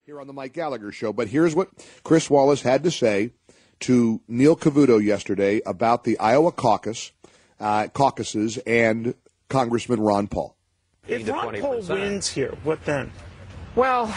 Here on the Mike Gallagher Show. But here's what Chris Wallace had to say to Neil Cavuto yesterday about the Iowa caucuses and Congressman Ron Paul. If Ron Paul wins here, what then? Well,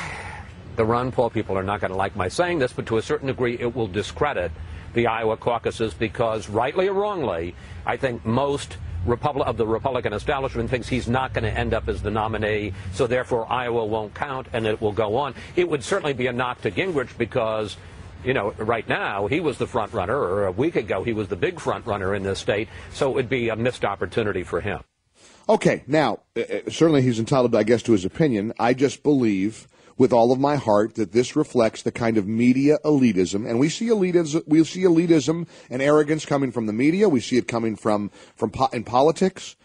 the Ron Paul people are not going to like my saying this, but to a certain degree it will discredit the Iowa caucuses because, rightly or wrongly, I think most of the Republican establishment thinks he's not going to end up as the nominee, so therefore Iowa won't count and it will go on. It would certainly be a knock to Gingrich because, you know, right now he was the front runner, or a week ago he was the big front runner in this state, so it would be a missed opportunity for him. Okay, now, certainly he's entitled, I guess, to his opinion. I just believe with all of my heart that this reflects the kind of media elitism, and we see elitism and arrogance coming from the media. We see it coming from in politics.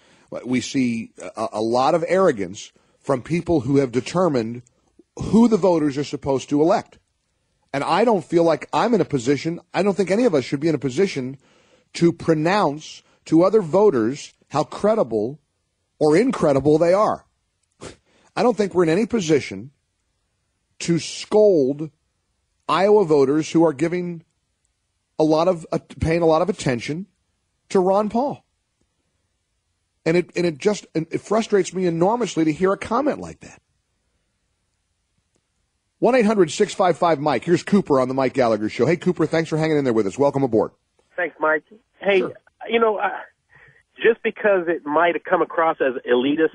We see a lot of arrogance from people who have determined who the voters are supposed to elect. And I don't feel like I'm in a position, I don't think any of us should be in a position to pronounce to other voters how credible or incredible they are. I don't think we're in any position to scold Iowa voters who are paying a lot of attention to Ron Paul. And it frustrates me enormously to hear a comment like that. 1-800-655-MIKE. Here's Cooper on the Mike Gallagher Show. Hey, Cooper, thanks for hanging in there with us. Welcome aboard. Thanks, Mike. Hey, sure. Just because it might have come across as elitist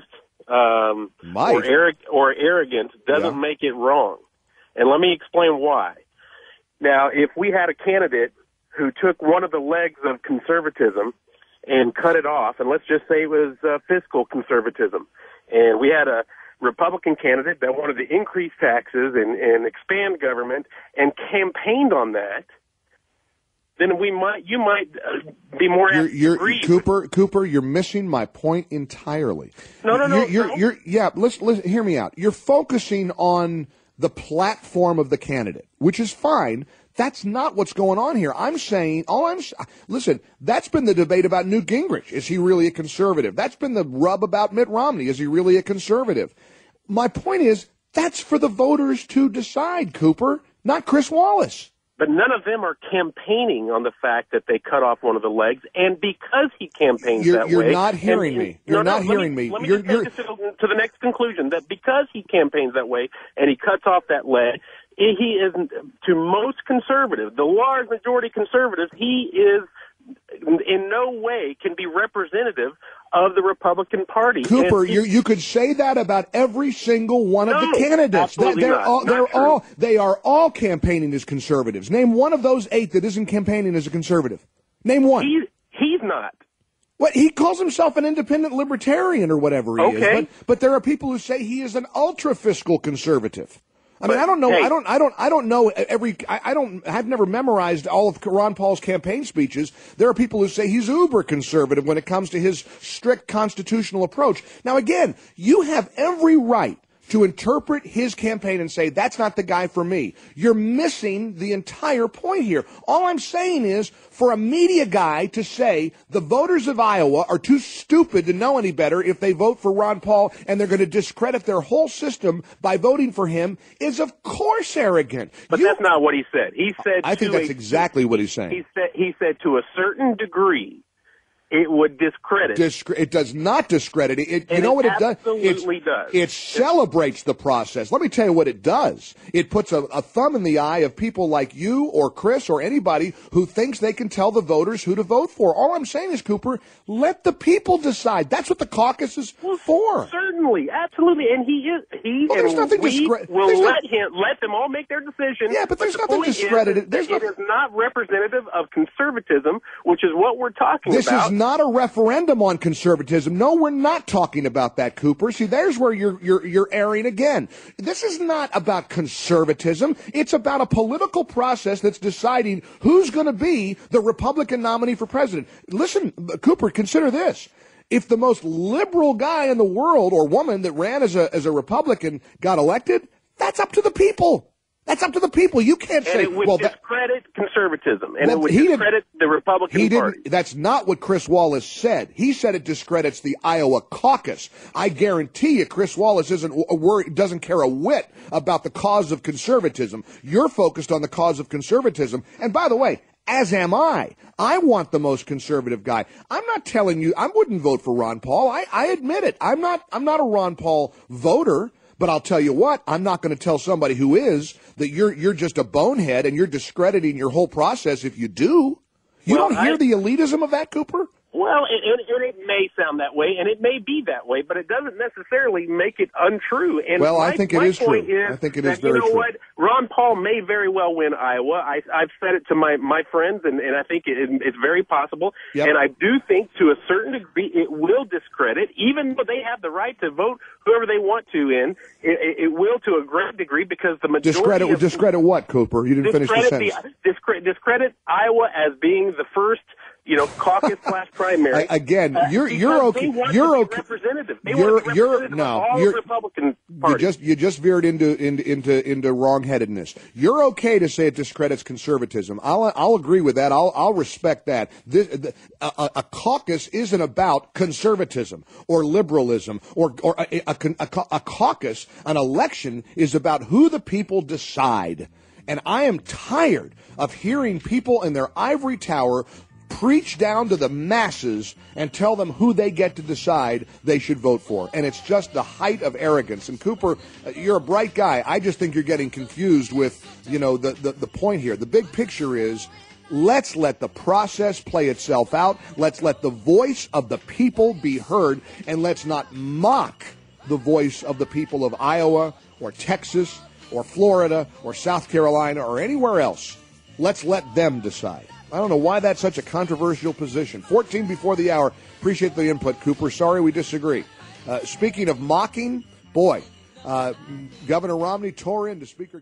or arrogant doesn't make it wrong. And let me explain why. Now, if we had a candidate who took one of the legs of conservatism and cut it off, and let's just say it was fiscal conservatism, and we had a Republican candidate that wanted to increase taxes and expand government and campaigned on that, then you might be more apt to agree. Cooper, you're missing my point entirely. No. Listen, hear me out. You're focusing on the platform of the candidate, which is fine. That's not what's going on here. I'm saying, listen, that's been the debate about Newt Gingrich. Is he really a conservative? That's been the rub about Mitt Romney. Is he really a conservative? My point is, that's for the voters to decide, Cooper, not Chris Wallace. But none of them are campaigning on the fact that they cut off one of the legs, and because he campaigns that way... You're not hearing me. You're not hearing me. Let me just take this to the next conclusion, that because he campaigns that way and he cuts off that leg, he is, to most conservatives, the large majority conservatives, he is in no way can be representative of the Republican Party. Cooper, you could say that about every single one of the candidates. They are all campaigning as conservatives. Name one of those 8 that isn't campaigning as a conservative. Name one. He's not. What, he calls himself an independent libertarian or whatever he is. But there are people who say he is an ultra fiscal conservative. I've never memorized all of Ron Paul's campaign speeches. There are people who say he's uber conservative when it comes to his strict constitutional approach. Now, again, you have every right to interpret his campaign and say, that's not the guy for me. You're missing the entire point here. All I'm saying is, for a media guy to say the voters of Iowa are too stupid to know any better if they vote for Ron Paul and they're going to discredit their whole system by voting for him is, of course, arrogant. But that's not what he said. He said I think that's exactly what he's saying. He said to a certain degree, it would discredit. It does not discredit it. You know what it does? Absolutely does. It celebrates the process. Let me tell you what it does. It puts a thumb in the eye of people like you or Chris or anybody who thinks they can tell the voters who to vote for. All I'm saying is, Cooper, let the people decide. That's what the caucus is for. Certainly, absolutely, and we will let them all make their decision. Yeah, but there's nothing discredited. It is not representative of conservatism, which is what we're talking about. This is not a referendum on conservatism. No, we're not talking about that, Cooper. See, there's where you're erring again. This is not about conservatism. It's about a political process that's deciding who's going to be the Republican nominee for president. Listen, Cooper, consider this. If the most liberal guy in the world or woman that ran as a Republican got elected, that's up to the people. That's up to the people. You can't say, it would discredit conservatism, and it would discredit the Republican Party. That's not what Chris Wallace said. He said it discredits the Iowa caucus. I guarantee you Chris Wallace doesn't care a whit about the cause of conservatism. You're focused on the cause of conservatism. And by the way, as am I. I want the most conservative guy. I'm not telling you, I wouldn't vote for Ron Paul. I admit it. I'm not a Ron Paul voter. But I'll tell you what, I'm not going to tell somebody who is that you're just a bonehead and you're discrediting your whole process if you do. You don't hear the elitism of that, Cooper? Well, and it may sound that way, and it may be that way, but it doesn't necessarily make it untrue. And I think it is true. I think it is very true. You know what? Ron Paul may very well win Iowa. I've said it to my friends, and I think it's very possible. Yep. And I do think to a certain degree it will discredit, even though they have the right to vote whoever they want to in. It will to a great degree because the majority discredit what, Cooper? You didn't finish the sentence. Discredit Iowa as being the first, caucus/primary. Again, you're okay. You're okay. Representative. They want a representative of all the Republican parties. You just veered into wrongheadedness. You're okay to say it discredits conservatism. I'll agree with that. I'll respect that. A caucus isn't about conservatism or liberalism or a caucus. An election is about who the people decide. And I am tired of hearing people in their ivory tower preach down to the masses and tell them who they get to decide they should vote for. And it's just the height of arrogance. And Cooper, you're a bright guy. I just think you're getting confused with, the point here. The big picture is, let's let the process play itself out. Let's let the voice of the people be heard. And let's not mock the voice of the people of Iowa or Texas or Florida or South Carolina or anywhere else. Let's let them decide. I don't know why that's such a controversial position. 14 before the hour. Appreciate the input, Cooper. Sorry we disagree. Speaking of mocking, Governor Romney tore into Speaker